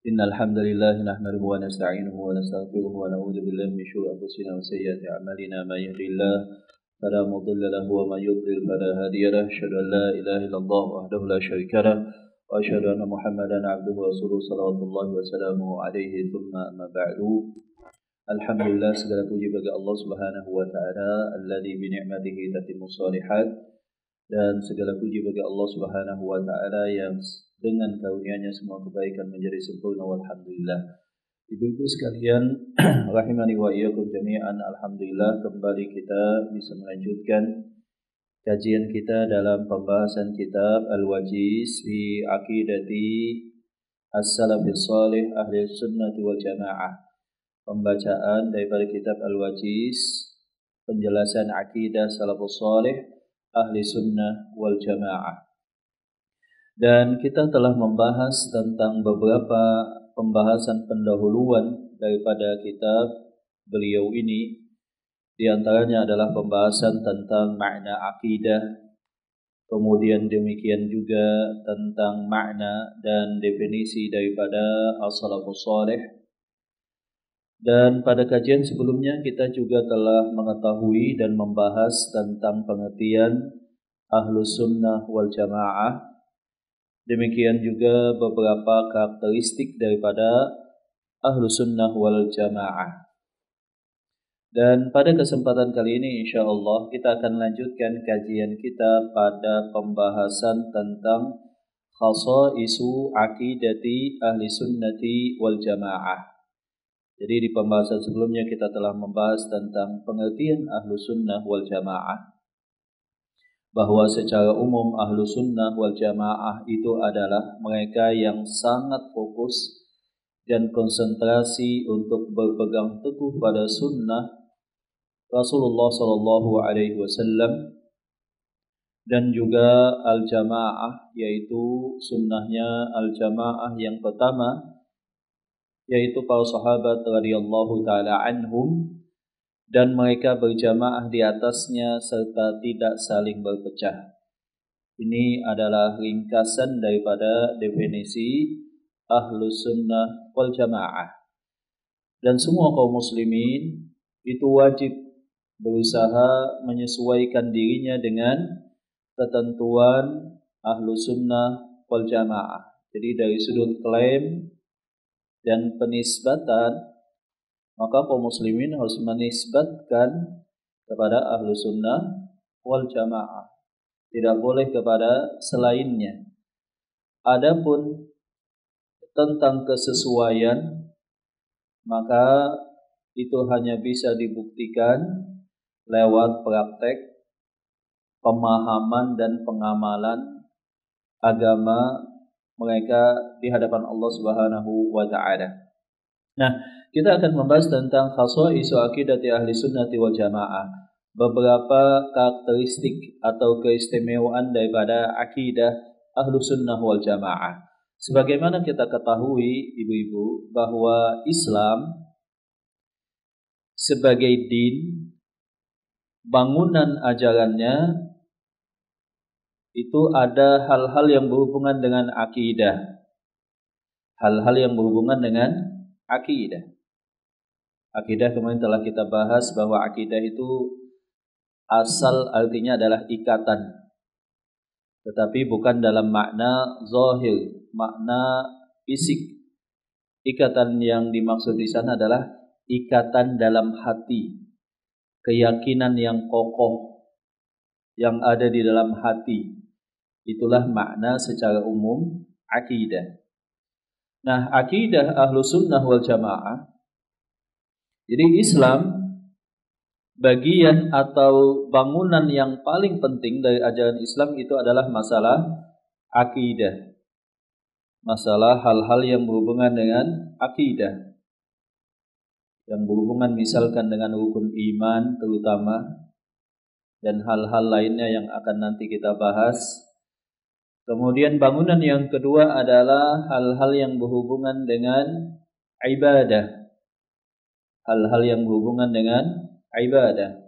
إن الحمد لله نحمده ونستعينه ونستغفره ونعوذ بالله من شرور أنفسنا وسيئات أعمالنا من يهده الله فلا مضل له ومن يضلل فلا هادي له أشهد أن لا إله إلا الله وحده لا شريك له وأشهد أن محمدا عبده ورسوله صلوات الله وسلامه عليه ثم أما بعد Alhamdulillah segala puji bagi Allah Subhanahu wa taala alladzi bi ni'matihi tatimmu shalihat dan segala puji bagi Allah Subhanahu wa taala yang dengan karunia-Nya semua kebaikan menjadi sempurna walhamdulillah. Ibu-ibu sekalian rahimani wa iyyakum jami'an, alhamdulillah kembali kita bisa melanjutkan kajian kita dalam pembahasan kitab Al-Wajiz fi Aqidati As-Salafis Shalih Ahli Sunnati wal Jamaah. Pembacaan daripada kitab Al-Wajiz, penjelasan akidah salafus salih ahli sunnah wal jamaah. Dan kita telah membahas tentang beberapa pembahasan pendahuluan daripada kitab beliau ini. Di antaranya adalah pembahasan tentang makna akidah, kemudian demikian juga tentang makna dan definisi daripada as-salafus salih. Dan pada kajian sebelumnya kita juga telah mengetahui dan membahas tentang pengertian Ahlus Sunnah wal Jamaah. Demikian juga beberapa karakteristik daripada Ahlus Sunnah wal Jamaah. Dan pada kesempatan kali ini insyaallah kita akan lanjutkan kajian kita pada pembahasan tentang khasaisu aqidati Ahli Sunnati wal Jamaah. Jadi di pembahasan sebelumnya kita telah membahas tentang pengertian Ahlu Sunnah wal Jamaah, bahwa secara umum Ahlu Sunnah wal Jamaah itu adalah mereka yang sangat fokus dan konsentrasi untuk berpegang teguh pada sunnah Rasulullah SAW dan juga al-jamaah, yaitu sunnahnya al-jamaah yang pertama, yaitu para sahabat radhiyallahu taala anhum, dan mereka berjamaah di atasnya serta tidak saling berpecah. Ini adalah ringkasan daripada definisi Ahlus Sunnah wal Jamaah. Dan semua kaum muslimin itu wajib berusaha menyesuaikan dirinya dengan ketentuan Ahlus Sunnah wal Jamaah. Jadi dari sudut klaim dan penisbatan, maka kaum muslimin harus menisbatkan kepada Ahlu Sunnah wal Jamaah, tidak boleh kepada selainnya. Adapun tentang kesesuaian, maka itu hanya bisa dibuktikan lewat praktek pemahaman dan pengamalan agama mereka di hadapan Allah Subhanahu wa taala. Nah, kita akan membahas tentang khasaisu aqidati ahli sunnati wal jamaah, beberapa karakteristik atau keistimewaan daripada akidah ahlu sunnah wal jamaah. Sebagaimana kita ketahui ibu-ibu, bahwa Islam sebagai din, bangunan ajarannya itu ada hal-hal yang berhubungan dengan akidah. Hal-hal yang berhubungan dengan akidah. Akidah kemarin telah kita bahas bahwa akidah itu asal artinya adalah ikatan. Tetapi bukan dalam makna zahir, makna fisik. Ikatan yang dimaksud di sana adalah ikatan dalam hati. Keyakinan yang kokoh yang ada di dalam hati. Itulah makna secara umum akidah. Nah, akidah ahlu sunnah wal jamaah, jadi Islam, bagian atau bangunan yang paling penting dari ajaran Islam itu adalah masalah akidah. Masalah hal-hal yang berhubungan dengan akidah, yang berhubungan misalkan dengan rukun iman terutama, dan hal-hal lainnya yang akan nanti kita bahas. Kemudian bangunan yang kedua adalah hal-hal yang berhubungan dengan ibadah. Hal-hal yang berhubungan dengan ibadah.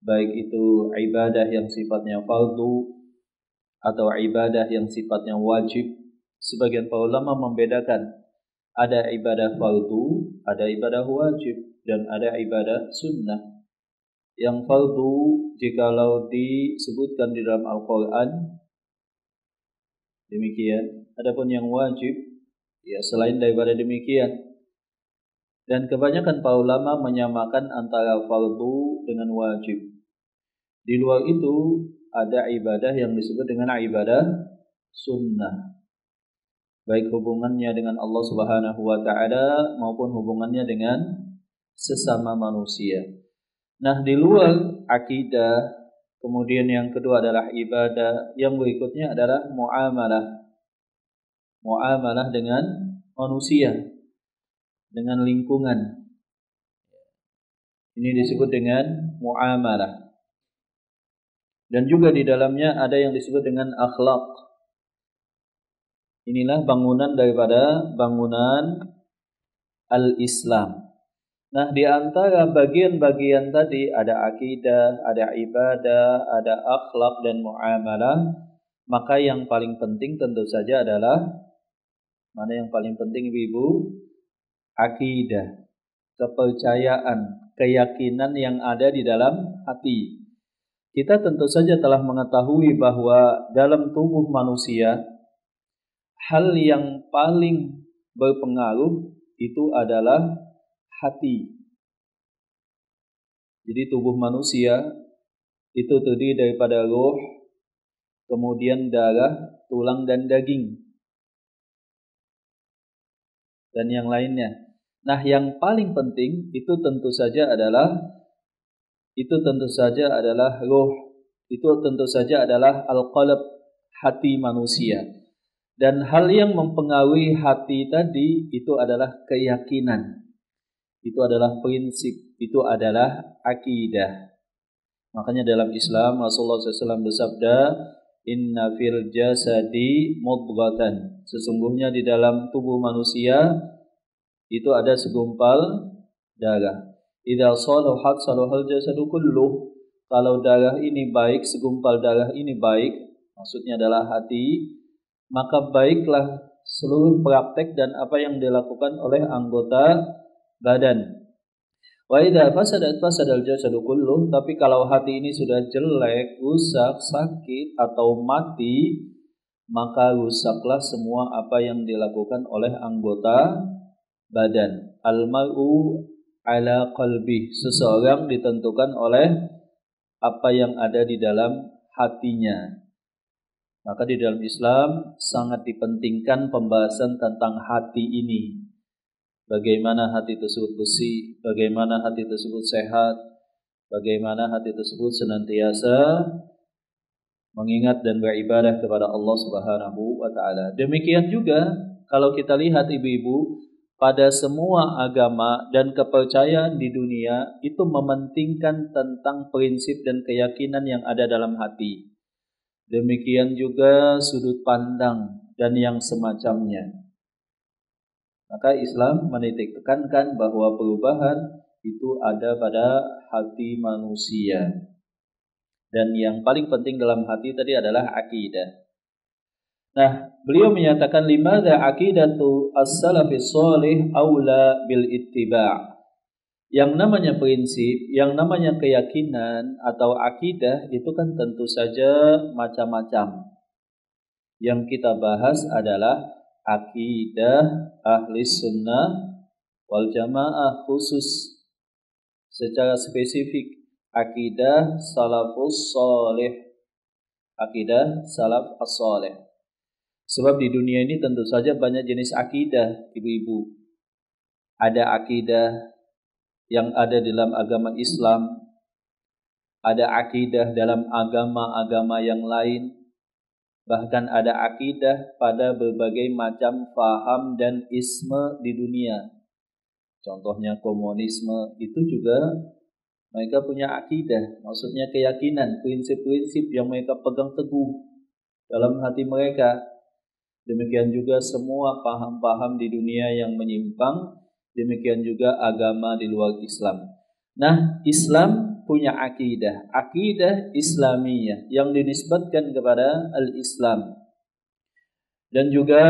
Baik itu ibadah yang sifatnya fardu atau ibadah yang sifatnya wajib, sebagian para ulama membedakan ada ibadah fardu, ada ibadah wajib, dan ada ibadah sunnah. Yang fardu jikalau disebutkan di dalam Al-Quran demikian, adapun yang wajib ya selain daripada demikian. Dan kebanyakan para ulama menyamakan antara fardu dengan wajib. Di luar itu ada ibadah yang disebut dengan ibadah sunnah, baik hubungannya dengan Allah Subhanahu wa taala maupun hubungannya dengan sesama manusia. Nah, di luar akidah, kemudian yang kedua adalah ibadah, yang berikutnya adalah muamalah. Muamalah dengan manusia, dengan lingkungan. Ini disebut dengan muamalah. Dan juga di dalamnya ada yang disebut dengan akhlak. Inilah bangunan daripada bangunan al-Islam. Nah, di antara bagian-bagian tadi ada akidah, ada ibadah, ada akhlak dan muamalah. Maka yang paling penting tentu saja adalah, mana yang paling penting Ibu? Akidah, kepercayaan, keyakinan yang ada di dalam hati. Kita tentu saja telah mengetahui bahwa dalam tubuh manusia hal yang paling berpengaruh itu adalah hati. Jadi tubuh manusia itu terdiri daripada roh, kemudian darah, tulang dan daging, dan yang lainnya. Nah, yang paling penting itu tentu saja adalah roh. Itu tentu saja adalah al-qalb, hati manusia. Dan hal yang mempengaruhi hati tadi itu adalah keyakinan. Itu adalah prinsip, itu adalah akidah. Makanya dalam Islam Rasulullah SAW bersabda, "Inna fil jasadi mudghatan." Sesungguhnya di dalam tubuh manusia itu ada segumpal darah. Idza salahat salahal jasadu kulluh. Kalau darah ini baik, segumpal darah ini baik, maksudnya adalah hati, maka baiklah seluruh praktek dan apa yang dilakukan oleh anggota badan. Wa idza fasadat fasadal jasadu kulluh. Tapi kalau hati ini sudah jelek, rusak, sakit atau mati, maka rusaklah semua apa yang dilakukan oleh anggota badan. Al-mar'u ala qalbi. Seseorang ditentukan oleh apa yang ada di dalam hatinya. Maka di dalam Islam sangat dipentingkan pembahasan tentang hati ini. Bagaimana hati tersebut bersih, bagaimana hati tersebut sehat, bagaimana hati tersebut senantiasa mengingat dan beribadah kepada Allah Subhanahu wa taala. Demikian juga kalau kita lihat ibu-ibu, pada semua agama dan kepercayaan di dunia itu mementingkan tentang prinsip dan keyakinan yang ada dalam hati. Demikian juga sudut pandang dan yang semacamnya. Maka Islam menitik tekankan bahwa perubahan itu ada pada hati manusia. Dan yang paling penting dalam hati tadi adalah akidah. Nah, beliau menyatakan limadza aqidatu as-salafis shalih aula bil ittiba'. Yang namanya prinsip, yang namanya keyakinan atau akidah itu kan tentu saja macam-macam. Yang kita bahas adalah akidah ahli sunnah wal jamaah, khusus secara spesifik akidah salafus salih, akidah salaf as-salih. Sebab di dunia ini tentu saja banyak jenis akidah, ibu-ibu. Ada akidah yang ada dalam agama Islam, ada akidah dalam agama-agama yang lain, bahkan ada akidah pada berbagai macam faham dan isme di dunia. Contohnya komunisme, itu juga mereka punya akidah, maksudnya keyakinan, prinsip-prinsip yang mereka pegang teguh dalam hati mereka. Demikian juga semua paham-paham di dunia yang menyimpang, demikian juga agama di luar Islam. Nah, Islam punya akidah Islamiyah yang dinisbatkan kepada al-Islam. dan juga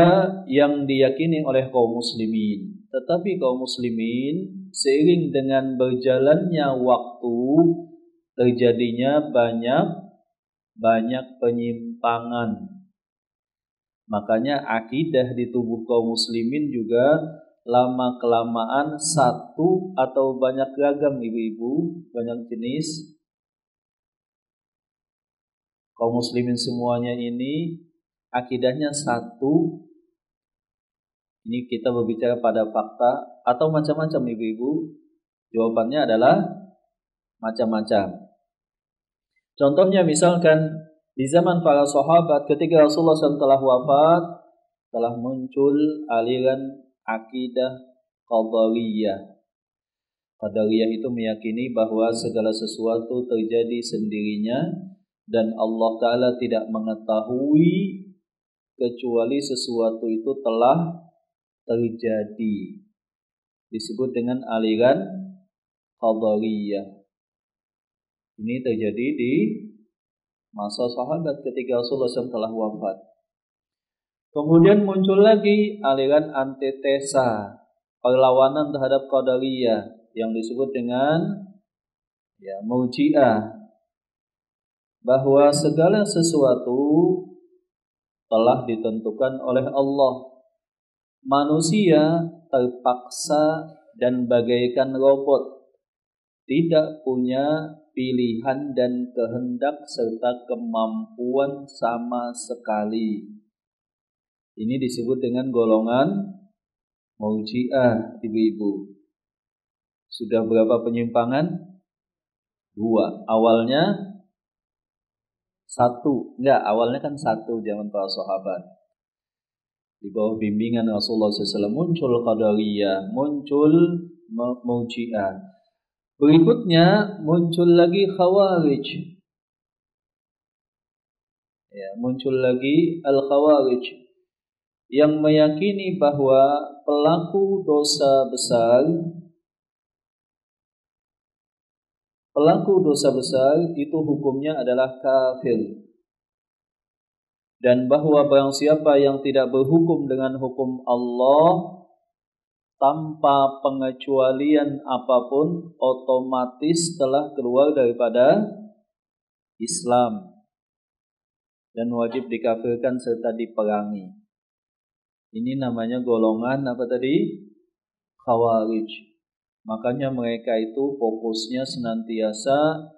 yang diyakini oleh kaum muslimin. Tetapi kaum muslimin seiring dengan berjalannya waktu terjadinya banyak penyimpangan. Makanya akidah di tubuh kaum muslimin juga lama-kelamaan satu atau banyak ragam, ibu-ibu, banyak jenis. Kaum muslimin semuanya ini akidahnya satu. Ini kita berbicara pada fakta atau macam-macam, ibu-ibu. Jawabannya adalah macam-macam. Contohnya misalkan di zaman para sahabat ketika Rasulullah SAW telah wafat, telah muncul aliran akidah Qadariyah. Qadariyah itu meyakini bahwa segala sesuatu terjadi sendirinya dan Allah Ta'ala tidak mengetahui kecuali sesuatu itu telah terjadi. Disebut dengan aliran Qadariyah. Ini terjadi di masa sahabat ketika Rasulullah SAW telah wafat. Kemudian muncul lagi aliran antitesa, perlawanan terhadap Qadariyah yang disebut dengan Murji'ah, bahwa segala sesuatu telah ditentukan oleh Allah. Manusia terpaksa dan bagaikan robot, tidak punya pilihan dan kehendak serta kemampuan sama sekali. Ini disebut dengan golongan Murji'ah, ibu-ibu. Sudah berapa penyimpangan? 2. Awalnya 1. Awalnya kan 1 zaman para sahabat. Di bawah bimbingan Rasulullah SAW muncul Qadariyah, muncul Murji'ah. Berikutnya muncul lagi Khawarij. Muncul lagi Al-Khawarij yang meyakini bahwa pelaku dosa besar itu hukumnya adalah kafir. Dan bahwa barang siapa yang tidak berhukum dengan hukum Allah tanpa pengecualian apapun, otomatis telah keluar daripada Islam dan wajib dikafirkan serta diperangi. Ini namanya golongan apa tadi? Khawarij. Makanya mereka itu fokusnya senantiasa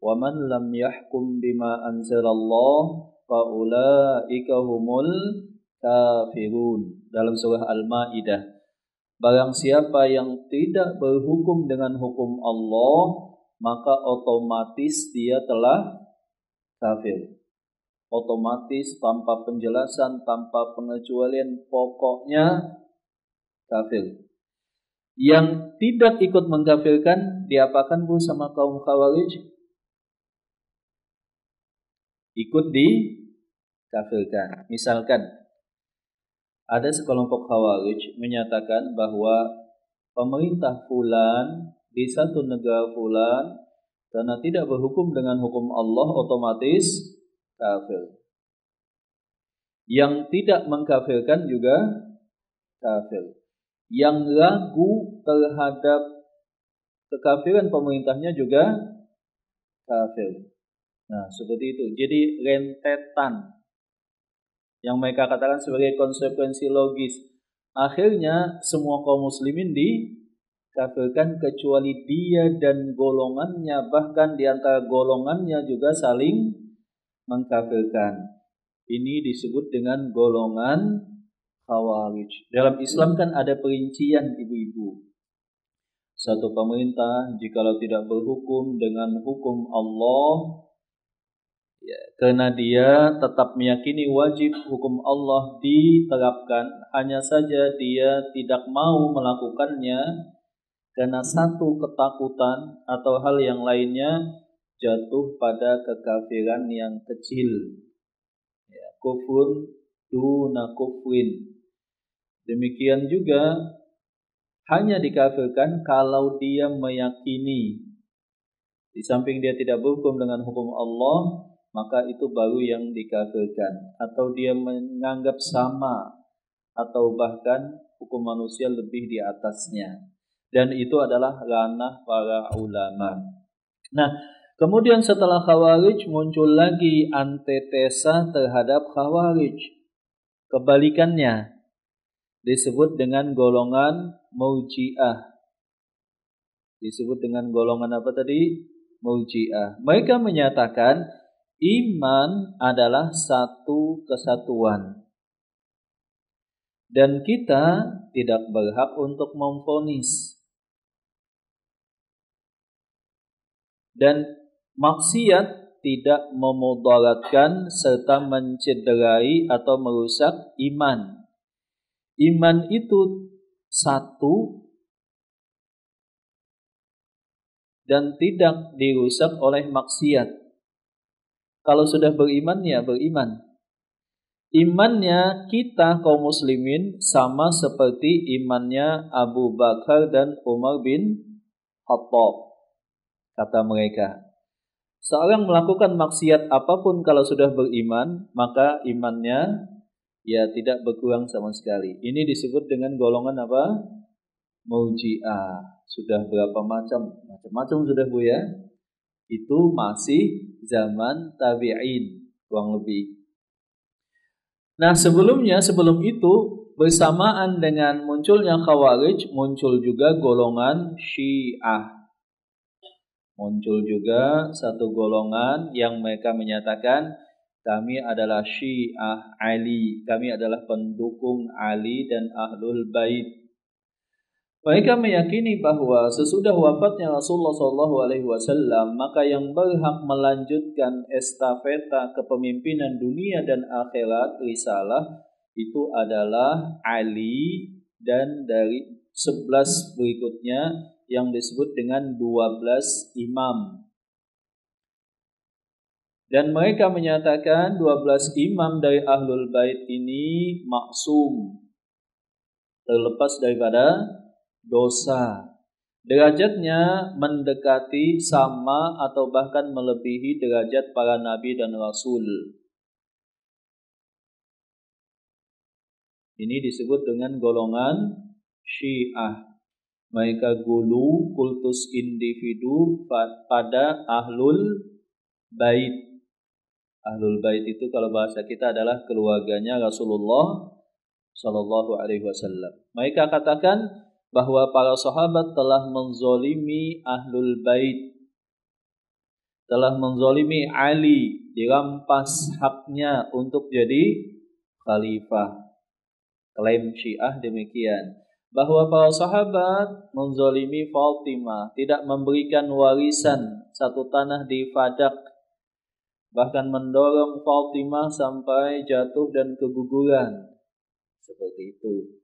waman lam yahkum bima anzalallah faulaika humul kafirun, dalam surah Al-Maidah. Barang siapa yang tidak berhukum dengan hukum Allah, maka otomatis dia telah kafir. Otomatis tanpa penjelasan, tanpa pengecualian, pokoknya kafir. Yang tidak ikut mengkafirkan diapakan Bu sama kaum Khawarij? Ikut dikafirkan. Misalkan ada sekelompok Khawarij menyatakan bahwa pemerintah fulan di satu negara fulan karena tidak berhukum dengan hukum Allah otomatis kafir. Yang tidak mengkafirkan juga kafir. Yang ragu terhadap kekafiran pemerintahnya juga kafir. Nah, seperti itu. Jadi rentetan yang mereka katakan sebagai konsekuensi logis. Akhirnya semua kaum muslimin dikafirkan kecuali dia dan golongannya, bahkan di antara golongannya juga saling mengkafirkan. Ini disebut dengan golongan Khawarij. Dalam Islam kan ada perincian, ibu-ibu. Satu pemerintah jikalau tidak berhukum dengan hukum Allah, karena dia tetap meyakini wajib hukum Allah diterapkan, hanya saja dia tidak mau melakukannya karena satu ketakutan atau hal yang lainnya, jatuh pada kekafiran yang kecil. Kufrun duna kufrin. Demikian juga hanya dikafirkan kalau dia meyakini di samping dia tidak berhukum dengan hukum Allah, maka itu baru yang dikafirkan. Atau dia menganggap sama atau bahkan hukum manusia lebih di atasnya. Dan itu adalah ranah para ulama. Nah, kemudian setelah Khawarij muncul lagi antitesa terhadap Khawarij. Kebalikannya disebut dengan golongan Murji'ah. Disebut dengan golongan apa tadi? Murji'ah. Mereka menyatakan iman adalah satu kesatuan. Dan kita tidak berhak untuk memvonis. Dan maksiat tidak memudaratkan serta mencederai atau merusak iman. Iman itu satu dan tidak dirusak oleh maksiat. Kalau sudah beriman, ya beriman. Imannya kita kaum muslimin sama seperti imannya Abu Bakar dan Umar bin Khattab. Kata mereka, seorang melakukan maksiat apapun kalau sudah beriman, maka imannya ya tidak berkurang sama sekali. Ini disebut dengan golongan apa? Murji'ah. Sudah berapa macam-macam sudah Bu ya. Itu masih zaman tabi'in kurang lebih. Nah, sebelum itu bersamaan dengan munculnya Khawarij, muncul juga golongan Syiah. Muncul juga satu golongan yang mereka menyatakan kami adalah Syiah Ali, kami adalah pendukung Ali dan Ahlul Bait. Mereka meyakini bahwa sesudah wafatnya Rasulullah SAW, maka yang berhak melanjutkan estafeta kepemimpinan dunia dan akhirat risalah itu adalah Ali dan dari 11 berikutnya yang disebut dengan 12 imam. Dan mereka menyatakan 12 imam dari Ahlul Bait ini maksum, terlepas daripada dosa. Derajatnya mendekati sama atau bahkan melebihi derajat para nabi dan rasul. Ini disebut dengan golongan Syiah. Mereka gulu kultus individu pada Ahlul Bait. Ahlul Bait itu kalau bahasa kita adalah keluarganya Rasulullah Sallallahu Alaihi Wasallam. Mereka katakan bahwa para sahabat telah menzolimi Ahlul Bait, telah menzolimi Ali, dirampas haknya untuk jadi khalifah. Klaim Syiah demikian, bahwa para sahabat menzolimi Fatimah, tidak memberikan warisan satu tanah di Fadak, bahkan mendorong Fatimah sampai jatuh dan keguguran. Seperti itu.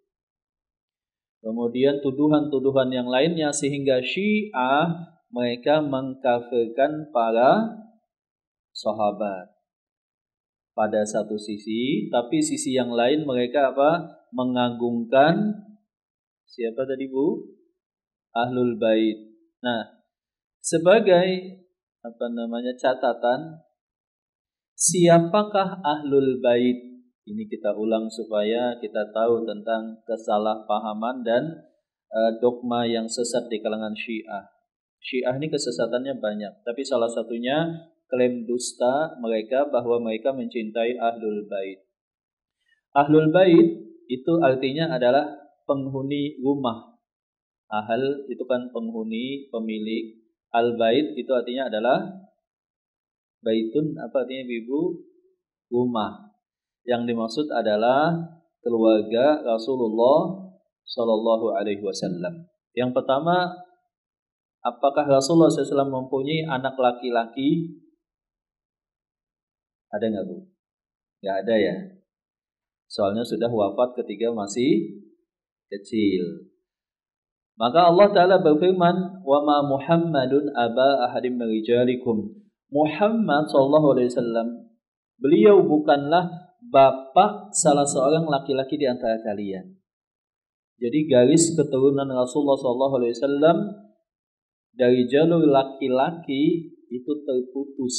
Kemudian tuduhan-tuduhan yang lainnya sehingga Syiah mereka mengkafirkan para sahabat pada satu sisi, tapi sisi yang lain mereka apa? Mengagungkan siapa tadi Bu? Ahlul Bait. Nah, sebagai catatan, siapakah Ahlul Bait? Ini kita ulang supaya kita tahu tentang kesalahpahaman dan dogma yang sesat di kalangan Syiah. Syiah ini kesesatannya banyak, tapi salah satunya klaim dusta mereka bahwa mereka mencintai Ahlul Bait. Ahlul Bait itu artinya adalah penghuni rumah. Ahl itu kan penghuni, pemilik. Al-Bait itu artinya adalah baitun, apa artinya Ibu? Rumah. Yang dimaksud adalah keluarga Rasulullah Sallallahu Alaihi Wasallam. Yang pertama, apakah Rasulullah SAW mempunyai anak laki-laki? Ada nggak Bu? Nggak ada ya. Soalnya sudah wafat ketika masih kecil. Maka Allah Ta'ala berfirman, wa ma Muhammadun aba ahadim min rijalikum. Muhammad Sallallahu Alaihi Wasallam, beliau bukanlah bapak salah seorang laki-laki di antara kalian. Jadi garis keturunan Rasulullah SAW dari jalur laki-laki itu terputus.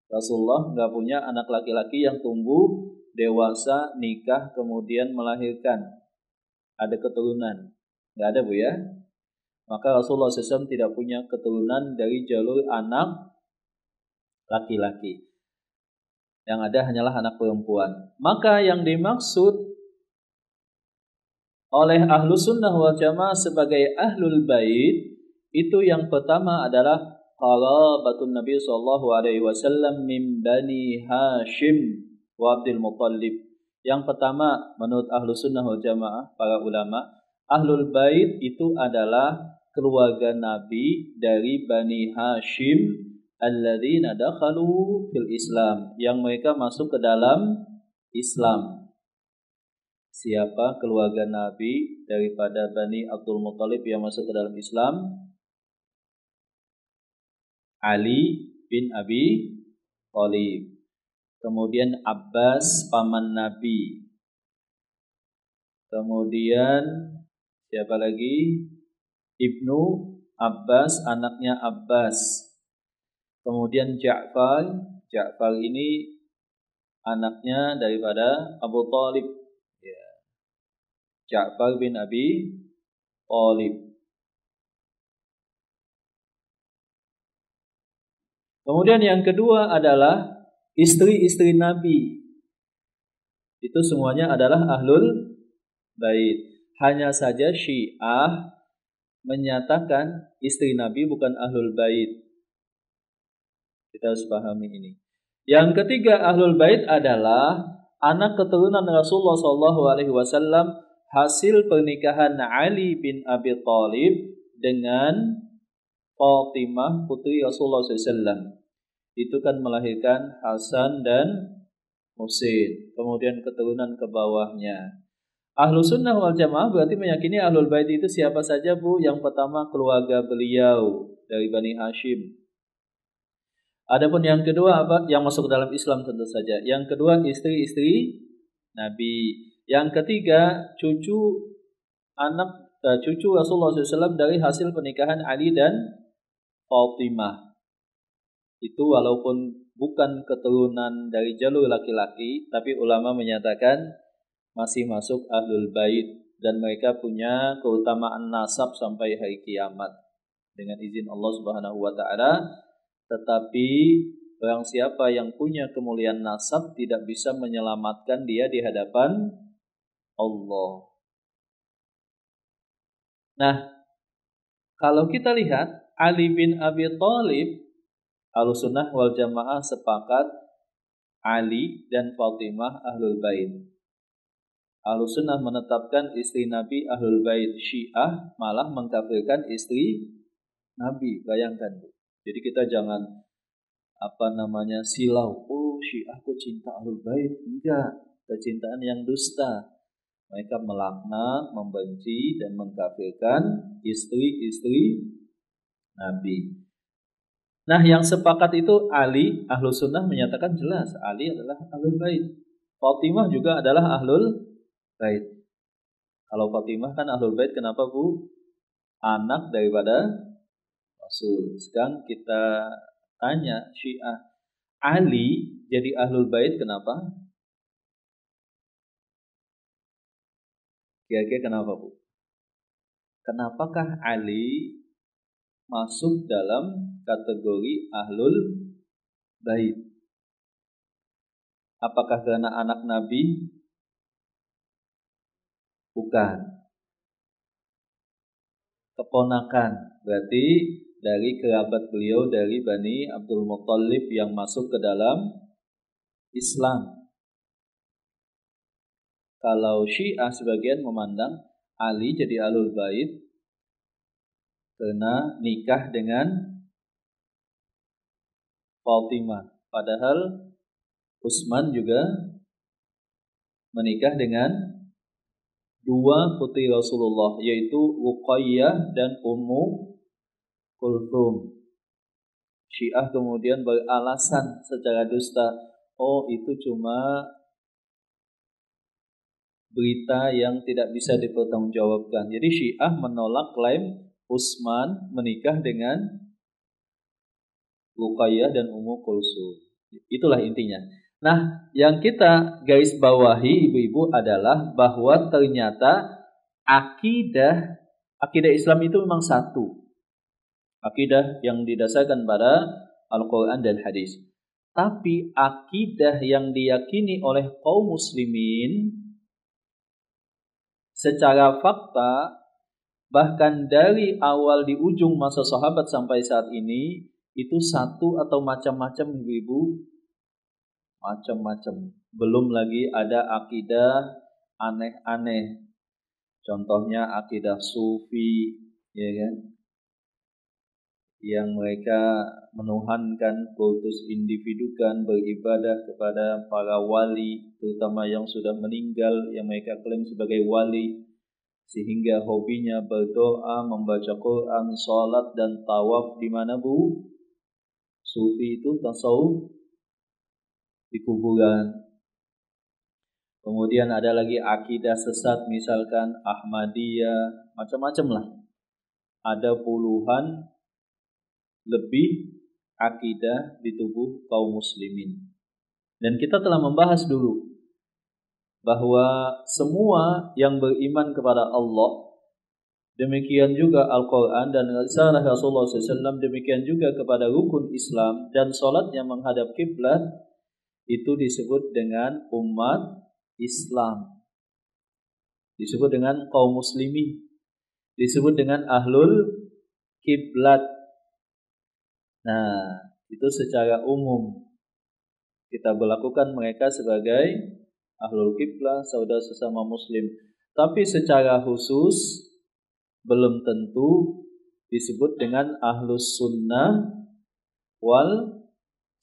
Rasulullah nggak punya anak laki-laki yang tumbuh dewasa, nikah, kemudian melahirkan, ada keturunan. Nggak ada, Bu ya. Maka Rasulullah SAW tidak punya keturunan dari jalur anak laki-laki. Yang ada hanyalah anak perempuan. Maka yang dimaksud oleh ahlu sunnah wal jamaah sebagai ahlul bait itu yang pertama adalah qarabatun Nabi sallallahu alaihi wasallam min bani Hashim wa Abdul Muttalib. Yang pertama menurut ahlu sunnah wal jamaah para ulama, ahlul bait itu adalah keluarga Nabi dari Bani Hashim alladzina dakhalu fil Islam, yang mereka masuk ke dalam Islam. Siapa keluarga Nabi daripada Bani Abdul Muttalib yang masuk ke dalam Islam? Ali bin Abi Thalib. Kemudian Abbas paman Nabi. Kemudian siapa lagi? Ibnu Abbas, anaknya Abbas. Kemudian Ja'far. Ja'far ini anaknya daripada Abu Thalib. Ja'far bin Abi Thalib. Kemudian yang kedua adalah istri-istri Nabi. Itu semuanya adalah ahlul bait. Hanya saja Syiah menyatakan istri Nabi bukan ahlul bait. Kita harus pahami ini. Yang ketiga ahlul bait adalah anak keturunan Rasulullah SAW hasil pernikahan Ali bin Abi Thalib dengan Fatimah putri Rasulullah SAW. Itu kan melahirkan Hasan dan Husain. Kemudian keturunan ke bawahnya. Ahlu sunnah wal jamaah berarti meyakini ahlul bait itu siapa saja, Bu? Yang pertama keluarga beliau dari Bani Hashim. Adapun yang kedua apa? Yang masuk ke dalam Islam tentu saja. Yang kedua istri-istri Nabi. Yang ketiga cucu Rasulullah SAW dari hasil pernikahan Ali dan Fatimah. Itu walaupun bukan keturunan dari jalur laki-laki, tapi ulama menyatakan masih masuk ahlul bait dan mereka punya keutamaan nasab sampai hari kiamat dengan izin Allah Subhanahu wa taala. Tetapi barang siapa yang punya kemuliaan nasab tidak bisa menyelamatkan dia di hadapan Allah. Nah, kalau kita lihat Ali bin Abi Thalib, Ahlussunnah wal Jamaah sepakat Ali dan Fatimah ahlul bait. Ahlussunnah menetapkan istri Nabi ahlul bait. Syiah malah mengkafirkan istri Nabi. Bayangkan, Bu. Jadi kita jangan silau. Oh, Syiah kok cinta ahlul bait? Enggak, kecintaan yang dusta. Mereka melaknat, membenci dan mengkafirkan istri-istri Nabi. Nah, yang sepakat itu Ali, ahlu sunnah menyatakan jelas Ali adalah ahlul bait. Fatimah juga adalah ahlul bait. Kalau Fatimah kan ahlul bait, kenapa, Bu? Anak daripada Rasul. Sekarang kita tanya Syiah, Ali jadi ahlul bait kenapa? Kira-kira kenapa, Bu? Kenapakah Ali masuk dalam kategori ahlul bait? Apakah karena anak Nabi? Bukan. Keponakan, berarti dari kerabat beliau dari Bani Abdul Muttalib yang masuk ke dalam Islam. Kalau Syiah sebagian memandang Ali jadi ahlul bait karena nikah dengan Fatimah. Padahal Utsman juga menikah dengan dua putri Rasulullah, yaitu Ruqayyah dan Ummu Kulthum. Syiah kemudian beralasan secara dusta, oh itu cuma berita yang tidak bisa dipertanggungjawabkan. Jadi Syiah menolak klaim Utsman menikah dengan Ruqayyah dan Ummu Kulthum. Itulah intinya. Nah, yang kita garis bawahi ibu-ibu adalah bahwa ternyata akidah Islam itu memang satu. Akidah yang didasarkan pada Al-Quran dan hadis. Tapi akidah yang diyakini oleh kaum muslimin secara fakta, bahkan dari awal di ujung masa sahabat sampai saat ini, itu satu atau macam-macam ibu-ibu, macam-macam. Belum lagi ada akidah aneh-aneh. Contohnya akidah sufi, ya kan? Yang mereka menuhankan, kultus individukan, beribadah kepada para wali, terutama yang sudah meninggal, yang mereka klaim sebagai wali, sehingga hobinya berdoa, membaca Quran, salat dan tawaf di mana Bu? Sufi itu tasawuf di kuburan. Kemudian ada lagi akidah sesat, misalkan Ahmadiyah, macam-macam lah. Ada puluhan lebih akidah di tubuh kaum muslimin. Dan kita telah membahas dulu bahwa semua yang beriman kepada Allah, demikian juga Al-Quran dan risalah Rasulullah SAW, demikian juga kepada rukun Islam dan sholat yang menghadap kiblat, itu disebut dengan umat Islam, disebut dengan kaum muslimin, disebut dengan ahlul kiblat. Nah, itu secara umum kita berlakukan mereka sebagai ahlul kiblat, saudara sesama muslim. Tapi secara khusus belum tentu disebut dengan ahlus sunnah wal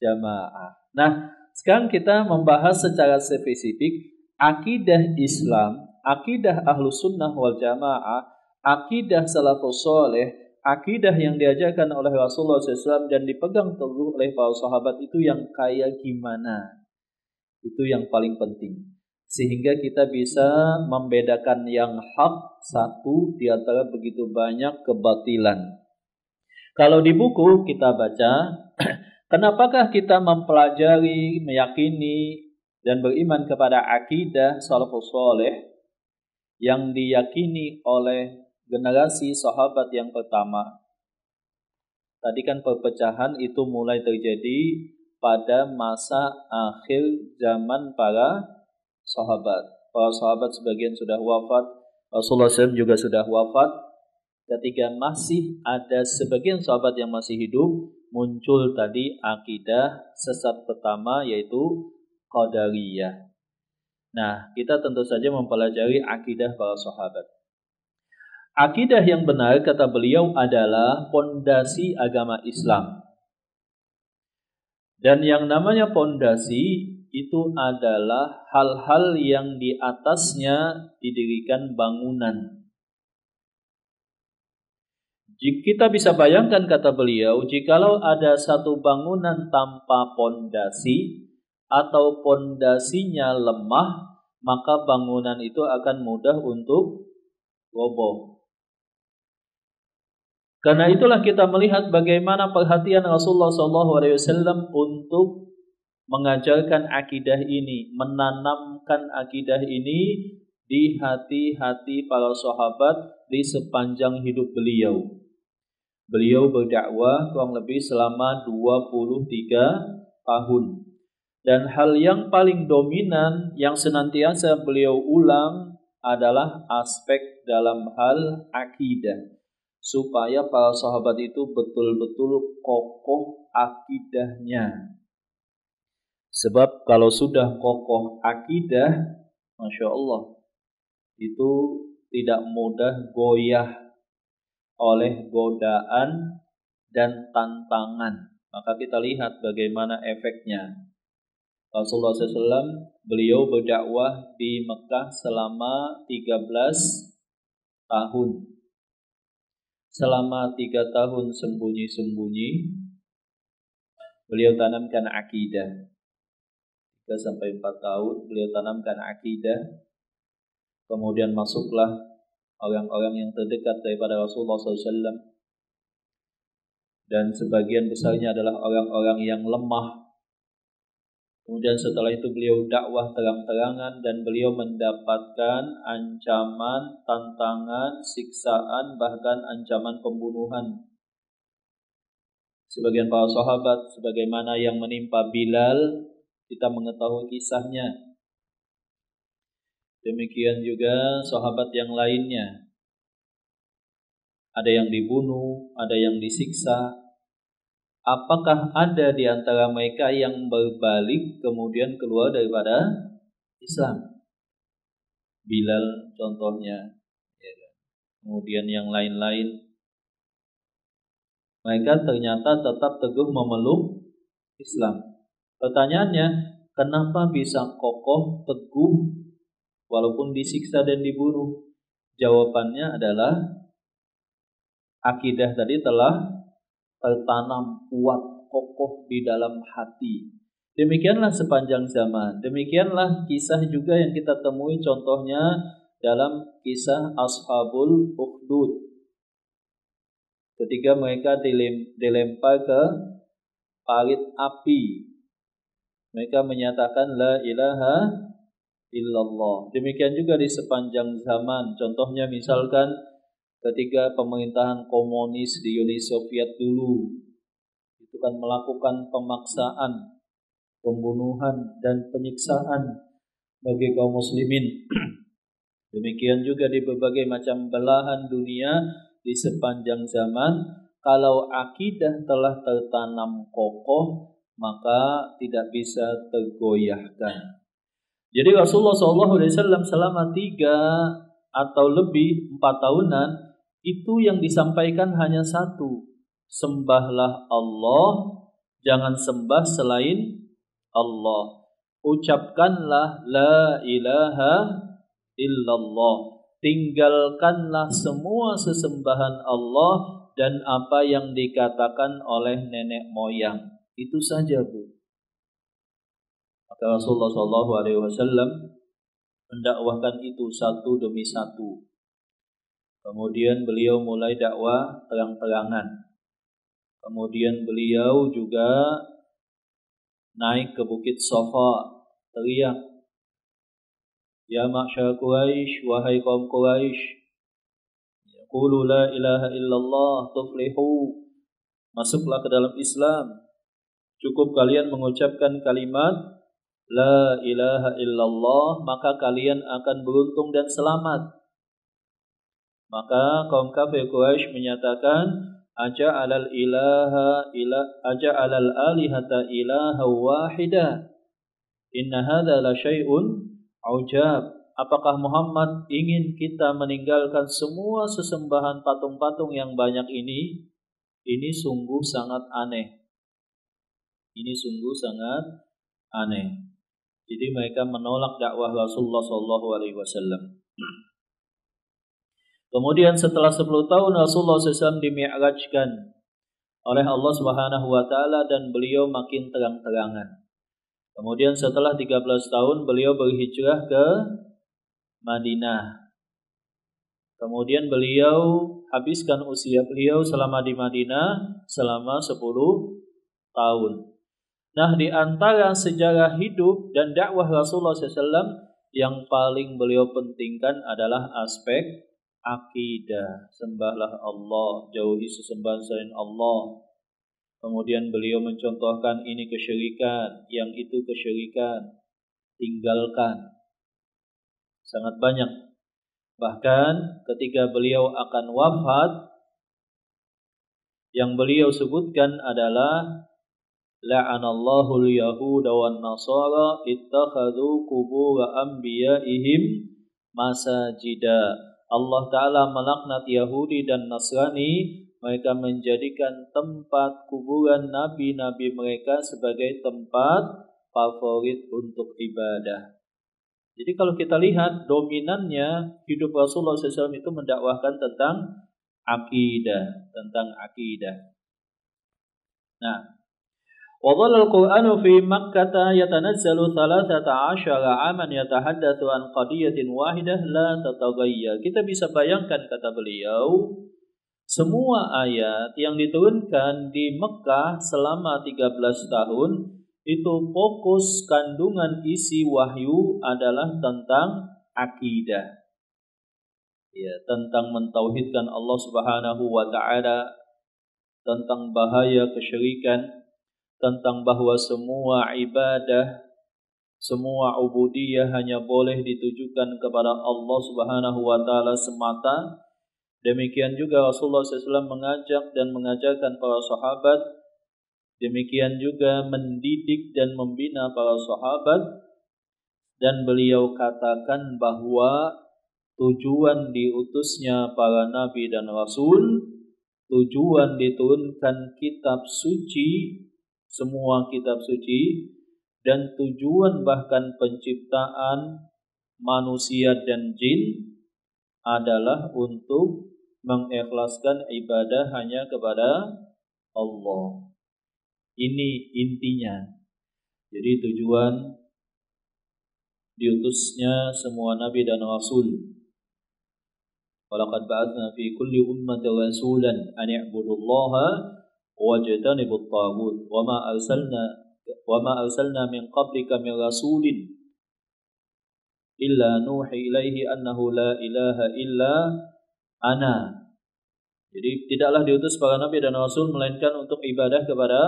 jamaah. Nah, sekarang kita membahas secara spesifik akidah Islam, akidah ahlus sunnah wal jamaah, akidah salafus soleh, akidah yang diajarkan oleh Rasulullah SAW dan dipegang teguh oleh para sahabat itu yang kayak gimana? Itu yang paling penting. Sehingga kita bisa membedakan yang hak satu di antara begitu banyak kebatilan. Kalau di buku kita baca, kenapakah kita mempelajari, meyakini, dan beriman kepada akidah salafus saleh yang diyakini oleh generasi sahabat yang pertama? Tadi kan perpecahan itu mulai terjadi pada masa akhir zaman para sahabat. Para sahabat sebagian sudah wafat, Rasulullah SAW juga sudah wafat. Ketika masih ada sebagian sahabat yang masih hidup, muncul tadi akidah sesat pertama, yaitu Qadariyah. Nah, kita tentu saja mempelajari akidah para sahabat. Akidah yang benar, kata beliau, adalah pondasi agama Islam. Dan yang namanya pondasi itu adalah hal-hal yang di atasnya didirikan bangunan. Kita bisa bayangkan, kata beliau, jikalau ada satu bangunan tanpa pondasi atau pondasinya lemah, maka bangunan itu akan mudah untuk roboh. Karena itulah kita melihat bagaimana perhatian Rasulullah SAW untuk mengajarkan akidah ini, menanamkan akidah ini di hati-hati para sahabat di sepanjang hidup beliau. Beliau berdakwah kurang lebih selama 23 tahun. Dan hal yang paling dominan yang senantiasa beliau ulang adalah aspek dalam hal akidah, supaya para sahabat itu betul-betul kokoh akidahnya. Sebab kalau sudah kokoh akidah, Masya Allah, itu tidak mudah goyah oleh godaan dan tantangan. Maka kita lihat bagaimana efeknya. Rasulullah SAW, beliau berdakwah di Mekah selama 13 tahun. Selama 3 tahun sembunyi-sembunyi, beliau tanamkan akidah. 3-4 tahun beliau tanamkan akidah. Kemudian masuklah orang-orang yang terdekat daripada Rasulullah SAW. Dan sebagian besarnya adalah orang-orang yang lemah, Kemudian setelah itu beliau dakwah terang-terangan dan beliau mendapatkan ancaman, tantangan, siksaan, bahkan ancaman pembunuhan. Sebagian para sahabat sebagaimana yang menimpa Bilal, kita mengetahui kisahnya. Demikian juga sahabat yang lainnya. Ada yang dibunuh, ada yang disiksa. Apakah ada di antara mereka yang berbalik kemudian keluar daripada Islam? Bilal contohnya, ya kan? Kemudian yang lain-lain. Mereka ternyata tetap teguh memeluk Islam. Pertanyaannya, kenapa bisa kokoh, teguh, walaupun disiksa dan dibunuh? Jawabannya adalah akidah tadi telah tertanam kuat, kokoh di dalam hati. Demikianlah sepanjang zaman. Demikianlah kisah juga yang kita temui contohnya dalam kisah Ashabul Ukhdud. Ketika mereka dilempar ke parit api, mereka menyatakan la ilaha illallah. Demikian juga di sepanjang zaman. Contohnya misalkan ketika pemerintahan komunis di Uni Soviet dulu, itu kan melakukan pemaksaan, pembunuhan dan penyiksaan bagi kaum muslimin. Demikian juga di berbagai macam belahan dunia di sepanjang zaman. Kalau akidah telah tertanam kokoh, maka tidak bisa tergoyahkan. Jadi Rasulullah SAW selama 3 atau lebih 4 tahunan itu yang disampaikan hanya satu: sembahlah Allah, jangan sembah selain Allah. Ucapkanlah la ilaha illallah. Tinggalkanlah semua sesembahan Allah dan apa yang dikatakan oleh nenek moyang. Itu saja, Bu. Maka Rasulullah SAW mendakwahkan itu satu demi satu. Kemudian beliau mulai dakwah terang-terangan. Kemudian beliau juga naik ke Bukit Safa, teriak, ya ma'syar Quraisy, wahai kaum Quraisy, qulu la ilaha illallah tuflihu, masuklah ke dalam Islam. Cukup kalian mengucapkan kalimat la ilaha illallah, maka kalian akan beruntung dan selamat. Maka kaum kafir Quraisy menyatakan, aja'alal alihata ilaha wahida, inna hadza la syai'un ujab. Apakah Muhammad ingin kita meninggalkan semua sesembahan patung-patung yang banyak ini? Ini sungguh sangat aneh. Ini sungguh sangat aneh. Jadi mereka menolak dakwah Rasulullah SAW. Kemudian setelah 10 tahun Rasulullah SAW dimi'rajkan oleh Allah Subhanahu wa taala dan beliau makin terang-terangan. Kemudian setelah 13 tahun beliau berhijrah ke Madinah. Kemudian beliau habiskan usia beliau selama di Madinah selama 10 tahun. Nah, di antara sejarah hidup dan dakwah Rasulullah SAW yang paling beliau pentingkan adalah aspek akidah. Sembahlah Allah, jauhi sesembahan selain Allah. Kemudian beliau mencontohkan ini kesyirikan, yang itu kesyirikan, tinggalkan. Sangat banyak. Bahkan ketika beliau akan wafat, yang beliau sebutkan adalah la'anallahu al-yahuda wan nasara ittakhadhu qubur anbiya'ihim masajida. Allah Ta'ala melaknat Yahudi dan Nasrani. Mereka menjadikan tempat kuburan nabi-nabi mereka sebagai tempat favorit untuk ibadah. Jadi kalau kita lihat dominannya hidup Rasulullah SAW itu mendakwahkan tentang akidah. Nah, وظل القرآن في مكة يتنزل 13 عاما يتحدث عن قضية واحدة لا تتغير. Kita bisa bayangkan, kata beliau, semua ayat yang diturunkan di Mekah selama 13 tahun itu fokus kandungan isi wahyu adalah tentang akidah. Ya, tentang mentauhidkan Allah Subhanahu wa taala, tentang bahaya kesyirikan, tentang bahwa semua ibadah, semua ubudiyah hanya boleh ditujukan kepada Allah Subhanahu wa taala semata. Demikian juga Rasulullah SAW mengajak dan mengajarkan para sahabat, demikian juga mendidik dan membina para sahabat, dan beliau katakan bahwa tujuan diutusnya para nabi dan rasul, tujuan diturunkan kitab suci, semua kitab suci, dan tujuan bahkan penciptaan manusia dan jin adalah untuk mengikhlaskan ibadah hanya kepada Allah. Ini intinya. Jadi tujuan diutusnya semua nabi dan rasul. Walaqad ba'atsna fi kulli ummatin rasulan an i'budullaha wajtanibut taghut wa ma arsalna min qablika min rasulin illa nuhi ilaihi annahu la ilaha illa ana. Jadi tidaklah diutus para nabi dan rasul melainkan untuk ibadah kepada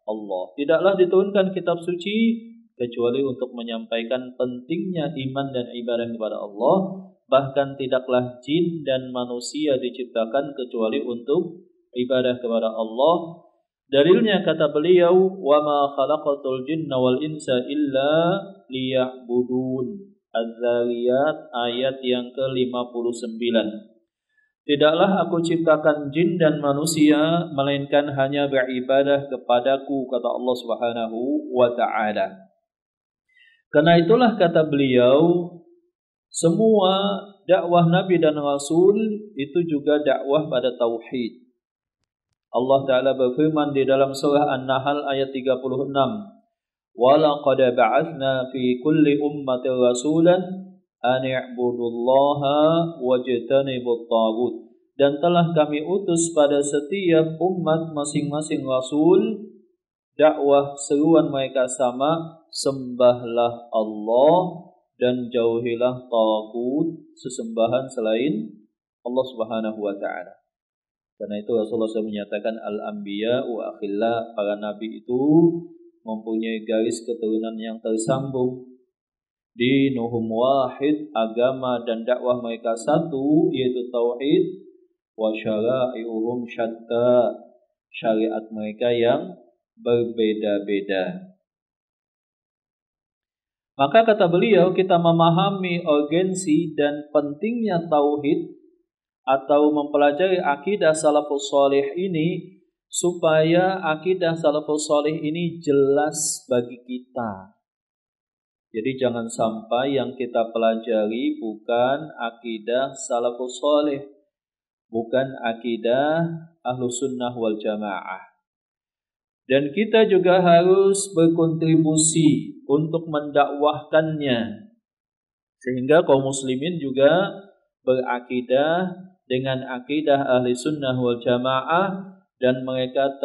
Allah. Tidaklah diturunkan kitab suci kecuali untuk menyampaikan pentingnya iman dan ibadah kepada Allah. Bahkan tidaklah jin dan manusia diciptakan kecuali untuk ibadah kepada Allah. Dalilnya kata beliau, "Wa ma khalaqatul jinna wal insa illa liya'budun." Az-Zariyat ayat yang ke-59. Tidaklah aku ciptakan jin dan manusia melainkan hanya beribadah kepadaku, kata Allah Subhanahu wa taala. Karena itulah kata beliau, semua dakwah nabi dan rasul itu juga dakwah pada tauhid. Allah taala berfirman di dalam surah An-Nahl ayat 36, "Wa laqad ba'atsna fi kulli ummatin rasulan an i'budullaha wajtanibut taghut." Dan telah kami utus pada setiap umat masing-masing rasul, dakwah seruan mereka sama, sembahlah Allah dan jauhilah taghut, sesembahan selain Allah Subhanahu wa taala. Karena itu Rasulullah SAW menyatakan al-anbiya wa akhillah, para nabi itu mempunyai garis keturunan yang tersambung. Dinuhum wahid, agama dan dakwah mereka satu, yaitu tauhid. Wa syara'i'uhum syatta, syariat mereka yang berbeda-beda. Maka kata beliau, kita memahami urgensi dan pentingnya tauhid atau mempelajari akidah salafus salih ini supaya akidah salafus salih ini jelas bagi kita. Jadi jangan sampai yang kita pelajari bukan akidah salafus salih, bukan akidah ahlus sunnah wal jamaah. Dan kita juga harus berkontribusi untuk mendakwahkannya, sehingga kaum muslimin juga berakidah dengan akidah ahli sunnah wal jamaah, dan mereka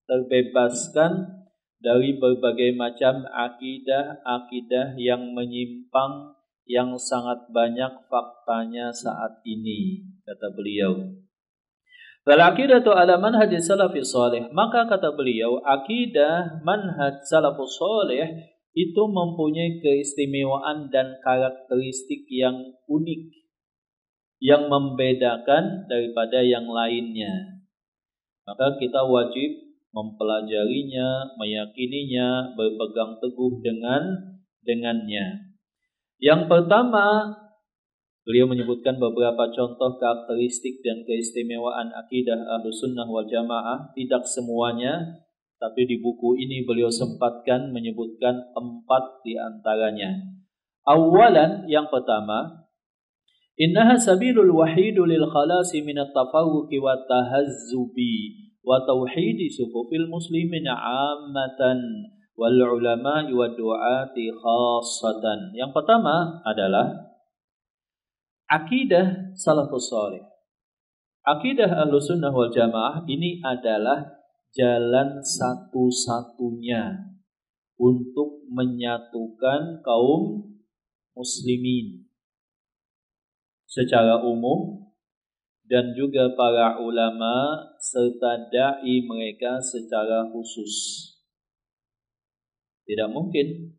terbebaskan dari berbagai macam akidah-akidah yang menyimpang yang sangat banyak faktanya saat ini, kata beliau. Wal aqidatu ala manhaj salafus salih. Maka kata beliau, akidah manhaj salafus salih itu mempunyai keistimewaan dan karakteristik yang unik, yang membedakan daripada yang lainnya. Maka kita wajib mempelajarinya, meyakininya, berpegang teguh dengannya. Yang pertama, beliau menyebutkan beberapa contoh karakteristik dan keistimewaan akidah Ahlus Sunnah wal Jamaah. Tidak semuanya, tapi di buku ini beliau sempatkan menyebutkan 4 di antaranya. Awalan, yang pertama, innaha sabilul wahidu lil khalasi minat tafarruqi wa tahazzubi wa tauhidi sufufil muslimin ammatan wal ulama'i wa du'ati khassatan. Yang pertama adalah akidah salafus salih. Akidah Ahlus Sunnah wal Jamaah ini adalah jalan satu-satunya untuk menyatukan kaum muslimin secara umum dan juga para ulama serta dai mereka secara khusus. Tidak mungkin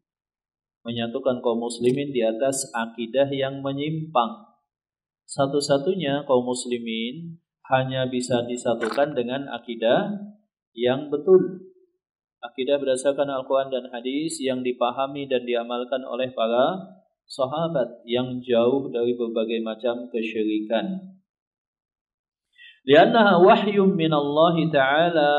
menyatukan kaum muslimin di atas akidah yang menyimpang. Satu-satunya kaum muslimin hanya bisa disatukan dengan akidah yang betul. Akidah berdasarkan Al-Quran dan hadis yang dipahami dan diamalkan oleh para sahabat yang jauh dari berbagai macam kesyirikan. Liannaha wahyun min Allah Ta'ala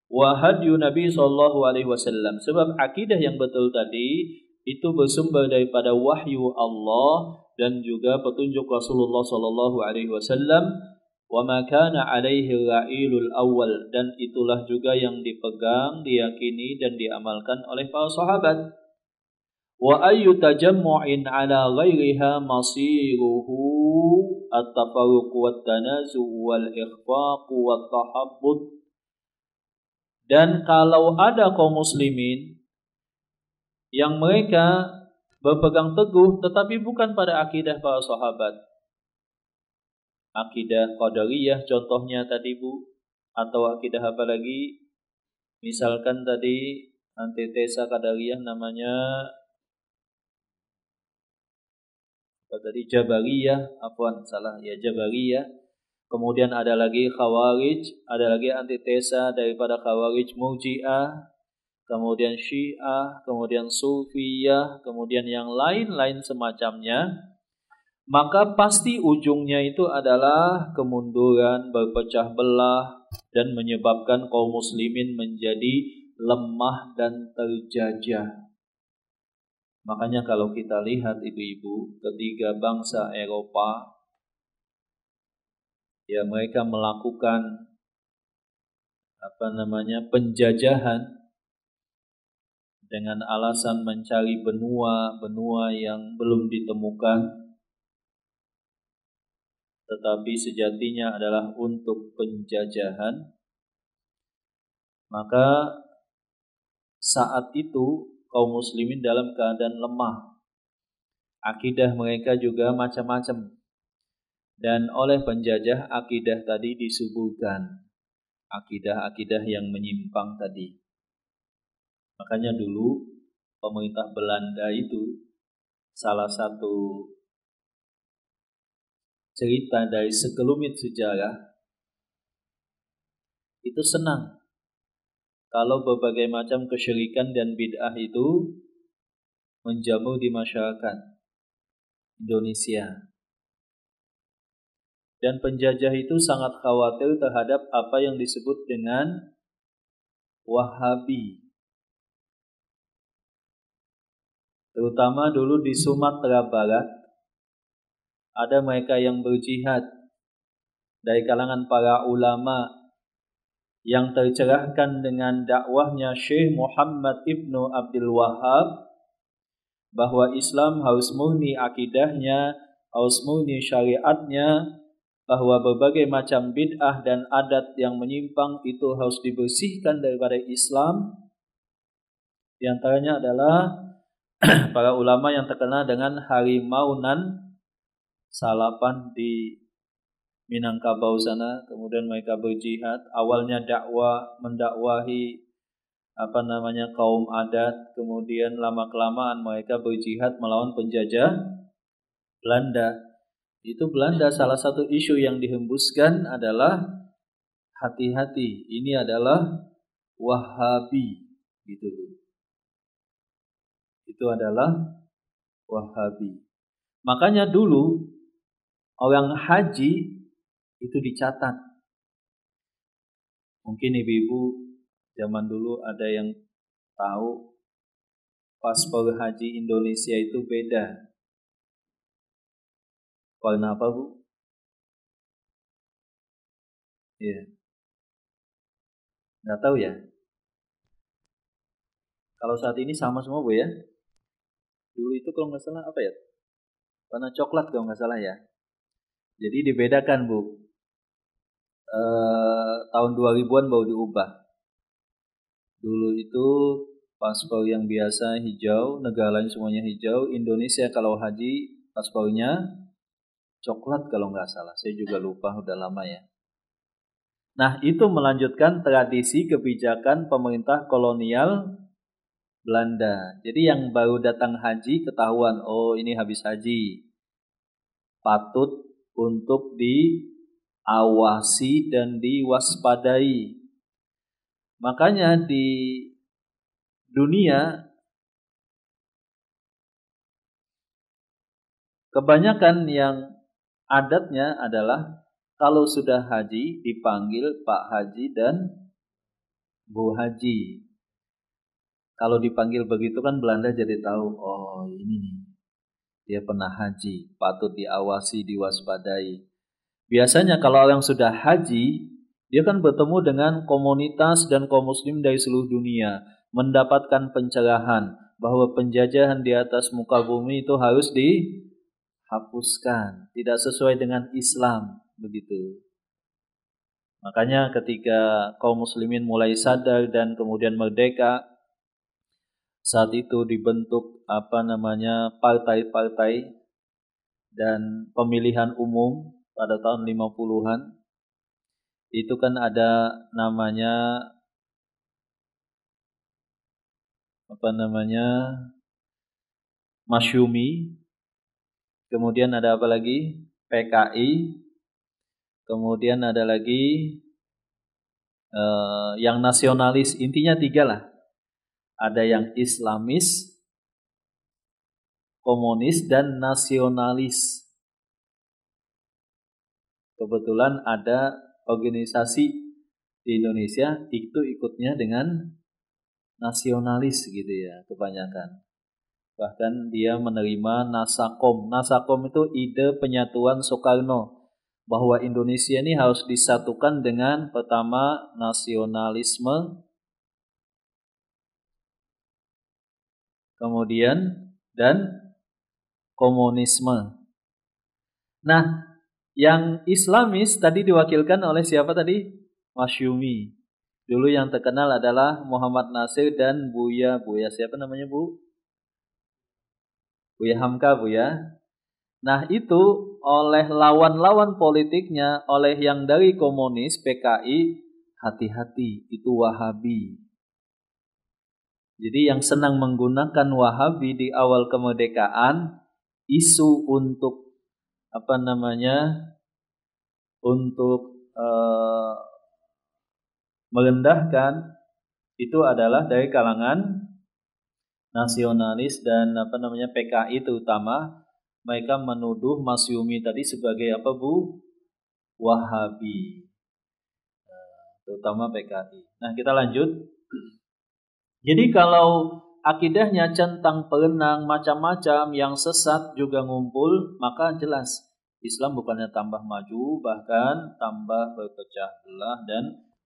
wa hadyu Nabi sallallahu alaihi wasallam. Sebab akidah yang betul tadi itu bersumber daripada wahyu Allah dan juga petunjuk Rasulullah sallallahu alaihi wasallam, wa ma kana alaihi ra'ilul awal, dan itulah juga yang dipegang, diyakini dan diamalkan oleh para sahabat. Wa ayyu tajammu'in ala ghairiha masiruhu at-tafarruq wat tanazu' wal ikhfaq wat tahabbut. Dan kalau ada kaum muslimin yang mereka berpegang teguh tetapi bukan pada akidah para sahabat, akidah qadariyah contohnya tadi Bu, atau akidah apa lagi, misalkan tadi antitesa qadariyah namanya apa tadi, Jabariyah, Jabariyah. Kemudian ada lagi Khawarij, ada lagi antitesa daripada Khawarij Murji'ah, kemudian Syiah, kemudian Sufiyah, kemudian yang lain-lain semacamnya. Maka pasti ujungnya itu adalah kemunduran, berpecah belah, dan menyebabkan kaum muslimin menjadi lemah dan terjajah. Makanya kalau kita lihat ibu-ibu, ketiga bangsa Eropa, ya mereka melakukan penjajahan dengan alasan mencari benua yang belum ditemukan, tetapi sejatinya adalah untuk penjajahan. Maka saat itu kaum muslimin dalam keadaan lemah, akidah mereka juga macam-macam, dan oleh penjajah akidah tadi disuburkan, akidah-akidah yang menyimpang tadi. Makanya dulu pemerintah Belanda itu salah satu cerita dari sekelumit sejarah itu senang kalau berbagai macam kesyirikan dan bid'ah itu menjamur di masyarakat Indonesia. Dan penjajah itu sangat khawatir terhadap apa yang disebut dengan Wahabi. Terutama dulu di Sumatera Barat, ada mereka yang berjihad dari kalangan para ulama yang tercerahkan dengan dakwahnya Syekh Muhammad Ibnu Abdul Wahhab, bahwa Islam harus murni akidahnya, harus murni syariatnya, bahwa berbagai macam bid'ah dan adat yang menyimpang itu harus dibersihkan daripada Islam. Di antaranya adalah para ulama yang terkenal dengan Harimaunan Salapan di Minangkabau sana. Kemudian mereka berjihad, awalnya mendakwahi kaum adat, kemudian lama-kelamaan mereka berjihad melawan penjajah Belanda. Itu Belanda, salah satu isu yang dihembuskan adalah hati-hati, ini adalah Wahabi, gitu. Itu adalah Wahabi. Makanya dulu orang haji itu dicatat. Mungkin ibu-ibu zaman dulu ada yang tahu paspor haji Indonesia itu beda. Warna apa, Bu? Iya. Nggak tahu ya? Kalau saat ini sama semua, Bu ya? Dulu itu kalau nggak salah apa ya? Warna coklat kalau nggak salah ya. Jadi dibedakan, Bu. Tahun 2000-an baru diubah. Dulu itu paspor yang biasa hijau, negara lain semuanya hijau. Indonesia kalau haji paspornya coklat kalau nggak salah. Saya juga lupa, udah lama ya. Nah, itu melanjutkan tradisi kebijakan pemerintah kolonial Belanda. Jadi yang baru datang haji ketahuan, oh ini habis haji. Patut untuk diawasi dan diwaspadai. Makanya di dunia kebanyakan yang adatnya adalah kalau sudah haji dipanggil Pak Haji dan Bu Haji. Kalau dipanggil begitu kan Belanda jadi tahu, oh ini nih, dia pernah haji, patut diawasi, diwaspadai. Biasanya kalau orang sudah haji, dia kan bertemu dengan komunitas dan kaum muslim dari seluruh dunia, mendapatkan pencerahan bahwa penjajahan di atas muka bumi itu harus dihapuskan, tidak sesuai dengan Islam, begitu. Makanya ketika kaum muslimin mulai sadar dan kemudian merdeka, saat itu dibentuk partai-partai dan pemilihan umum pada tahun 50-an. Itu kan ada namanya Masyumi, kemudian ada apa lagi? PKI, kemudian ada lagi yang nasionalis. Intinya 3 lah. Ada yang Islamis, komunis, dan nasionalis. Kebetulan ada organisasi di Indonesia itu ikutnya dengan nasionalis gitu ya, kebanyakan. Bahkan dia menerima Nasakom. Nasakom itu ide penyatuan Soekarno, bahwa Indonesia ini harus disatukan dengan pertama nasionalisme, kemudian dan komunisme. Nah, yang Islamis tadi diwakilkan oleh siapa tadi? Masyumi. Dulu yang terkenal adalah Muhammad Nasir dan Buya siapa namanya, Bu? Buya Hamka, Bu ya. Nah, itu oleh lawan-lawan politiknya, oleh yang dari komunis PKI, hati-hati, itu Wahabi. Jadi yang senang menggunakan Wahabi di awal kemerdekaan, isu untuk merendahkan itu adalah dari kalangan nasionalis dan PKI terutama. Mereka menuduh Masyumi tadi sebagai apa, Bu? Wahabi, terutama PKI. Nah, kita lanjut. Jadi kalau akidahnya centang perenang macam-macam yang sesat juga ngumpul, maka jelas Islam bukannya tambah maju, bahkan tambah berpecah belah dan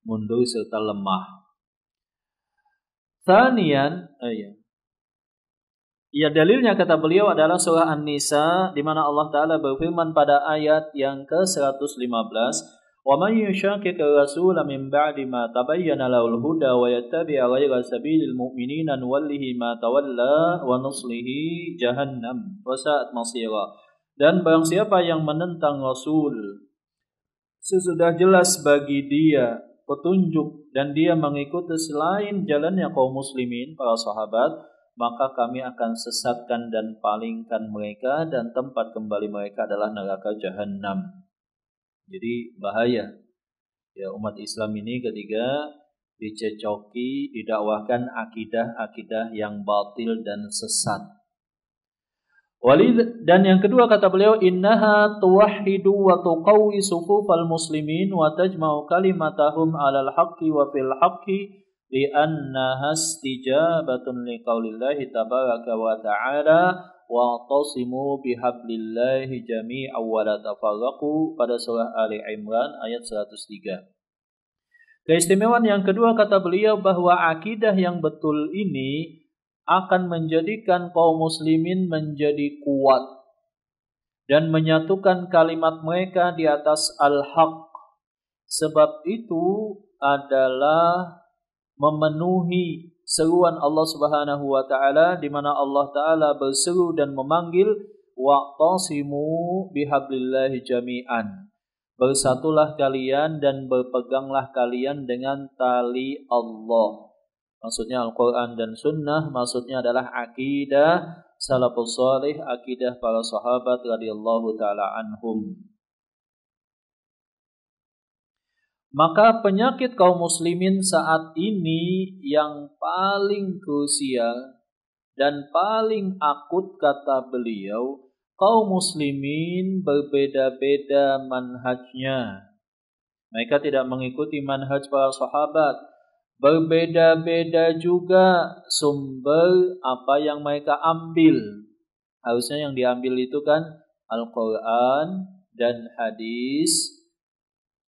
mundur serta lemah. Tsaniyan, ya dalilnya kata beliau adalah surah An-Nisa di mana Allah Taala berfirman pada ayat yang ke-115, "Wa may yushaqiqir rasula min ba'di ma tabayyana lahul huda wa yattabi' ghayra sabilil mu'minina nuwallihi ma tawalla wa nuslihi jahannam wa sa'at masira." Dan barang siapa yang menentang Rasul sesudah jelas bagi dia petunjuk dan dia mengikuti selain jalannya kaum muslimin, para sahabat, maka kami akan sesatkan dan palingkan mereka dan tempat kembali mereka adalah neraka Jahannam. Jadi bahaya ya umat Islam ini ketika dicecoki, didakwahkan akidah-akidah yang batil dan sesat. Dan yang kedua kata beliau, innaha tuwahhidu wa tuqawwi sufufal muslimin wa tajma'u kalimatahum 'alal haqqi wa fil haqqi li'annaha istijabatun liqaulillahi tabaraka wa ta'ala wa tasimu bihablillahi jami'an wa la tafarraqu pada surah Ali Imran ayat 103. Keistimewaan yang kedua kata beliau bahwa akidah yang betul ini akan menjadikan kaum muslimin menjadi kuat dan menyatukan kalimat mereka di atas al-haq. Sebab itu adalah memenuhi seruan Allah Subhanahu wa taala, di mana Allah taala berseru dan memanggil wa'tasimu bihablillahi jami'an. Bersatulah kalian dan berpeganglah kalian dengan tali Allah. Maksudnya Al-Quran dan Sunnah, maksudnya adalah akidah salafus salih, akidah para sahabat radhiyallahu taala anhum. Maka penyakit kaum muslimin saat ini yang paling krusial dan paling akut, kata beliau, kaum muslimin berbeda-beda manhajnya. Mereka tidak mengikuti manhaj para sahabat. Berbeda-beda juga sumber apa yang mereka ambil. Harusnya yang diambil itu kan Al-Quran dan hadis,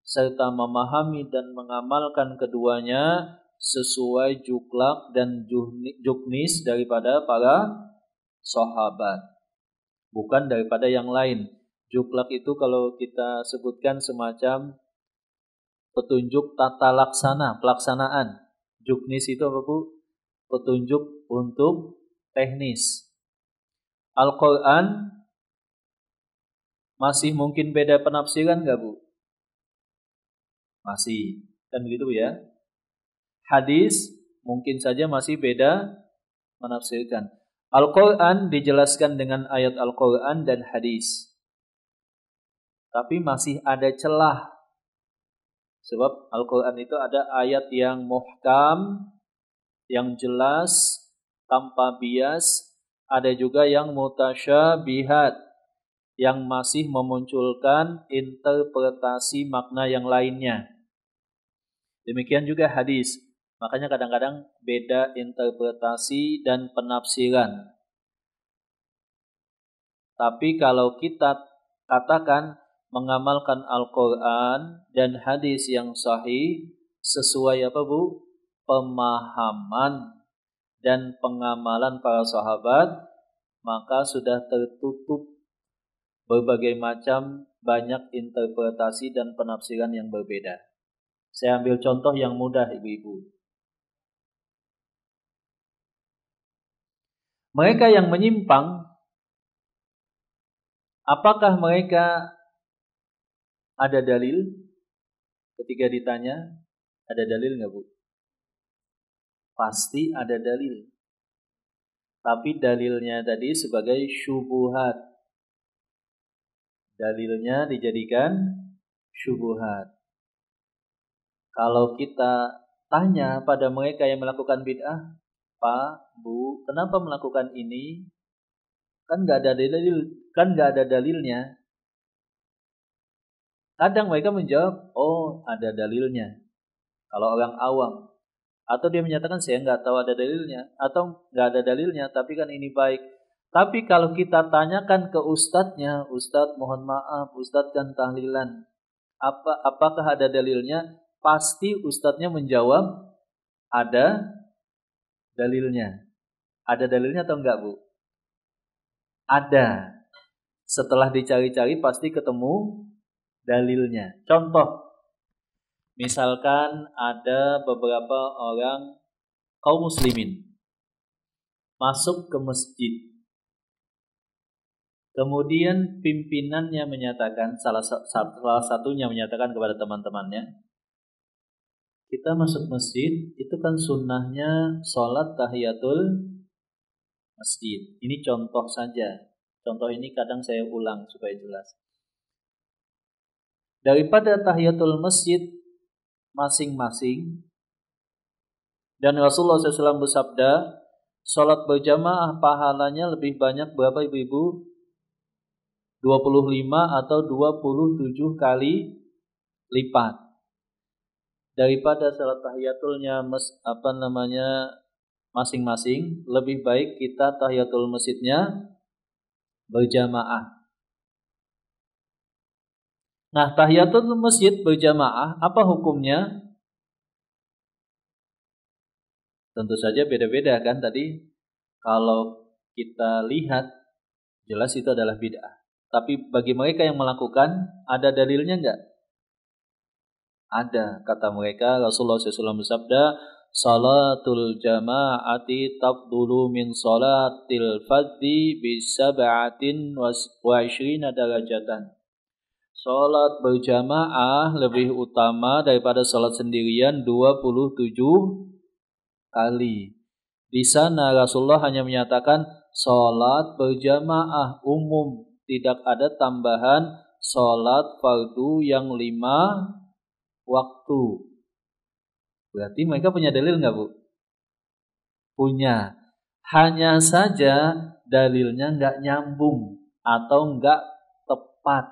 serta memahami dan mengamalkan keduanya sesuai juklak dan juknis daripada para sahabat, bukan daripada yang lain. Juklak itu kalau kita sebutkan semacam petunjuk tata laksana, pelaksanaan. Juknis itu apa, Bu? Petunjuk untuk teknis. Al-Quran masih mungkin beda penafsiran nggak, Bu? Masih. Kan begitu ya. Hadis mungkin saja masih beda menafsirkan. Al-Quran dijelaskan dengan ayat Al-Quran dan hadis. Tapi masih ada celah. Sebab Al-Quran itu ada ayat yang muhkam, yang jelas, tanpa bias. Ada juga yang mutasyabihat, yang masih memunculkan interpretasi makna yang lainnya. Demikian juga hadis. Makanya kadang-kadang beda interpretasi dan penafsiran. Tapi kalau kita katakan mengamalkan Al-Quran dan hadis yang sahih sesuai apa, Bu? Pemahaman dan pengamalan para sahabat, maka sudah tertutup berbagai macam banyak interpretasi dan penafsiran yang berbeda. Saya ambil contoh yang mudah, ibu-ibu. Mereka yang menyimpang, apakah mereka ada dalil? Ketika ditanya, ada dalil nggak, Bu? Pasti ada dalil. Tapi dalilnya tadi sebagai syubuhat. Dalilnya dijadikan syubuhat. Kalau kita tanya pada mereka yang melakukan bid'ah, Pak, Bu, kenapa melakukan ini? Kan nggak ada dalilnya. Kadang mereka menjawab, oh ada dalilnya. Kalau orang awam, atau dia menyatakan saya nggak tahu ada dalilnya, atau nggak ada dalilnya, tapi kan ini baik. Tapi kalau kita tanyakan ke ustadznya, Ustadz mohon maaf, Ustadz kan tahlilan, apakah ada dalilnya? Pasti ustadznya menjawab ada dalilnya. Ada dalilnya atau enggak, Bu? Ada. Setelah dicari-cari pasti ketemu dalilnya. Contoh, misalkan ada beberapa orang kaum muslimin masuk ke masjid. Kemudian pimpinannya menyatakan, salah satunya menyatakan kepada teman-temannya, kita masuk masjid, itu kan sunnahnya sholat tahiyatul masjid. Ini contoh saja. Contoh ini kadang saya ulang supaya jelas. Daripada tahiyatul masjid masing-masing, dan Rasulullah SAW bersabda, sholat berjamaah pahalanya lebih banyak berapa, ibu-ibu? 25 atau 27 kali lipat daripada salat tahiyatulnya masing-masing. Lebih baik kita tahiyatul masjidnya berjamaah. Nah, tahiyatul masjid berjamaah apa hukumnya? Tentu saja beda-beda kan tadi. Kalau kita lihat jelas itu adalah bid'ah. Tapi bagi mereka yang melakukan, ada dalilnya enggak? Ada, kata mereka. Rasulullah SAW bersabda, salatul jama'ati tafdulu min salatil fadhi bi sab'atin wa 20 darajatan. Salat berjamaah lebih utama daripada salat sendirian 27 kali. Di sana Rasulullah hanya menyatakan salat berjamaah umum, tidak ada tambahan salat fardu yang 5 waktu. Berarti mereka punya dalil enggak, Bu? Punya. Hanya saja dalilnya enggak nyambung atau enggak tepat.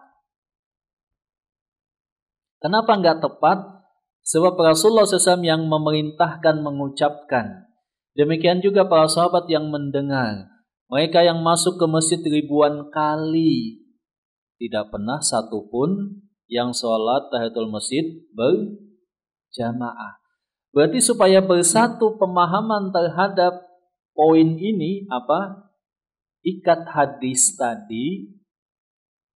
Kenapa enggak tepat? Sebab Rasulullah SAW yang memerintahkan mengucapkan. Demikian juga para sahabat yang mendengar. Mereka yang masuk ke masjid ribuan kali. Tidak pernah satupun yang sholat tahiyatul masjid berjamaah. Berarti supaya bersatu pemahaman terhadap poin ini apa? Ikat hadis tadi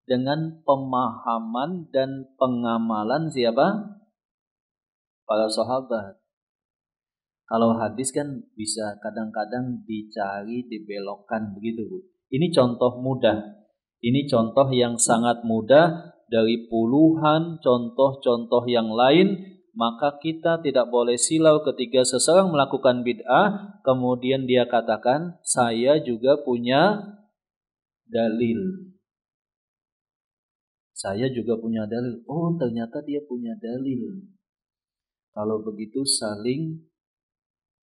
dengan pemahaman dan pengamalan siapa? Para sahabat. Kalau hadis kan bisa kadang-kadang dicari, dibelokkan begitu, Bu. Ini contoh mudah. Ini contoh yang sangat mudah dari puluhan contoh-contoh yang lain. Maka kita tidak boleh silau ketika seseorang melakukan bid'ah, kemudian dia katakan, saya juga punya dalil. Saya juga punya dalil. Oh, ternyata dia punya dalil. Kalau begitu saling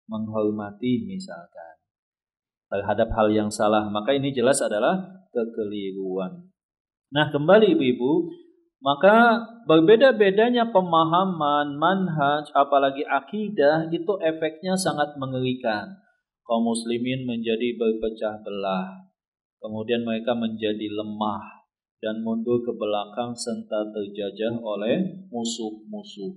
menghormati misalkan terhadap hal yang salah, maka ini jelas adalah kekeliruan. Nah, kembali ibu-ibu, maka berbeda-bedanya pemahaman, manhaj, apalagi akidah itu efeknya sangat mengerikan. Kaum muslimin menjadi berpecah belah. Kemudian mereka menjadi lemah dan mundur ke belakang serta terjajah oleh musuh-musuh.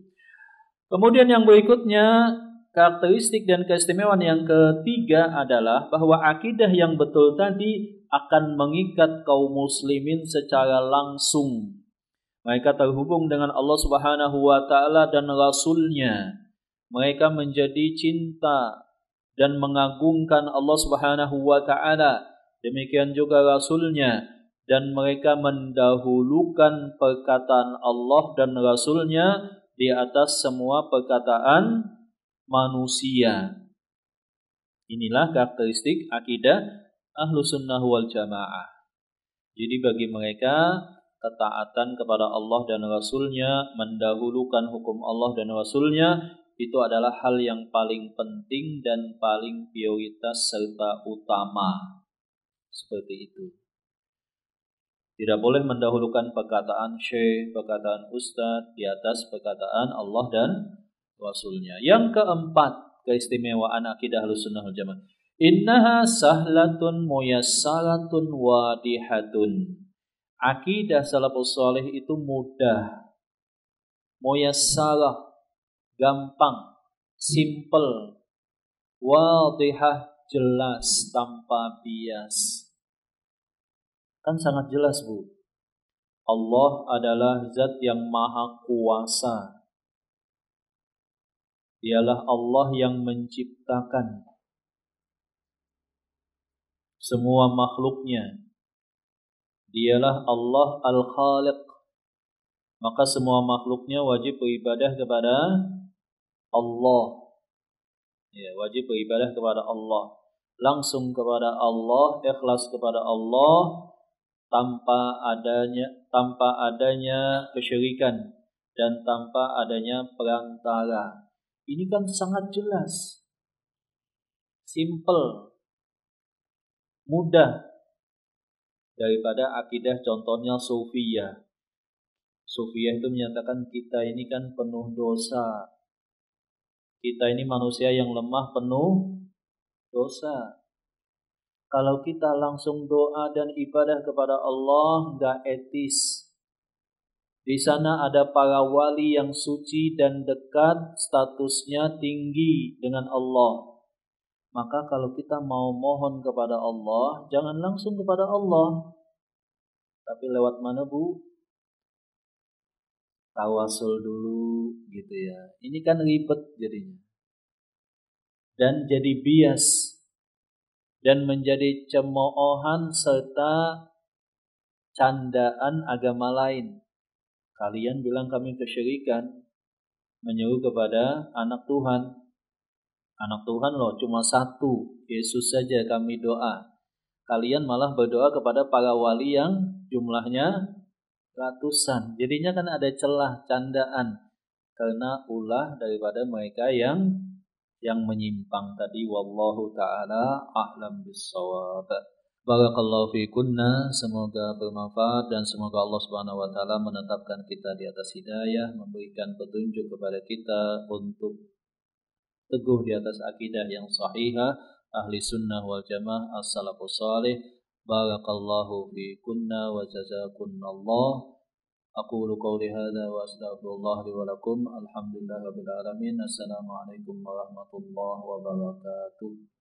Kemudian yang berikutnya, karakteristik dan keistimewaan yang ketiga adalah bahwa akidah yang betul tadi akan mengikat kaum muslimin secara langsung. Mereka terhubung dengan Allah Subhanahu wa taala dan Rasul-Nya. Mereka menjadi cinta dan mengagungkan Allah Subhanahu wa taala. Demikian juga Rasul-Nya, dan mereka mendahulukan perkataan Allah dan Rasul-Nya di atas semua perkataan manusia. Inilah karakteristik akidah Ahlus Sunnah wal Jamaah. Jadi bagi mereka ketaatan kepada Allah dan Rasul-Nya, mendahulukan hukum Allah dan Rasul-Nya, itu adalah hal yang paling penting dan paling prioritas serta utama. Seperti itu. Tidak boleh mendahulukan perkataan syekh, perkataan ustadz di atas perkataan Allah dan Rasul-Nya. Yang keempat, keistimewaan akidah Ahlussunnah wal Jamaah. Innaha sahlatun muyassaratun wadihatun. Akidah salafus salih itu mudah, muyassarah, gampang, simple, wadihah, jelas, tanpa bias. Kan sangat jelas, Bu. Allah adalah zat yang maha kuasa. Dialah Allah yang menciptakan semua makhluknya. Dialah Allah Al-Khaliq. Maka semua makhluknya wajib beribadah kepada Allah. Ya, wajib beribadah kepada Allah. Langsung kepada Allah, ikhlas kepada Allah, tanpa adanya kesyirikan dan tanpa adanya perantara. Ini kan sangat jelas, simple, mudah daripada akidah contohnya Sufiyah. Sufiyah itu menyatakan kita ini kan penuh dosa. Kita ini manusia yang lemah, penuh dosa. Kalau kita langsung doa dan ibadah kepada Allah, enggak etis. Di sana ada para wali yang suci dan dekat, statusnya tinggi dengan Allah. Maka kalau kita mau mohon kepada Allah, jangan langsung kepada Allah. Tapi lewat mana, Bu? Tawasul dulu gitu ya. Ini kan ribet jadinya. dan jadi bias dan menjadi cemoohan serta candaan agama lain. Kalian bilang kami kesyirikan, menyeru kepada anak Tuhan. Anak Tuhan loh cuma satu, Yesus saja kami doa. Kalian malah berdoa kepada para wali yang jumlahnya ratusan. Jadinya kan ada celah candaan karena ulah daripada mereka yang menyimpang tadi. Wallahu taala a'lam bissawab. Barakallahu fikunna, semoga bermanfaat dan semoga Allah Subhanahu wa taala menetapkan kita di atas hidayah, memberikan petunjuk kepada kita untuk teguh di atas akidah yang sahihah, ahli sunnah wal jamaah, as-salafus salih. Barakallahu fikunna wa jazakunallah. Aqulu qawli hadza wa astaghfirullah li wa lakum. Alhamdulillahirabbil alamin. Assalamualaikum warahmatullahi wabarakatuh.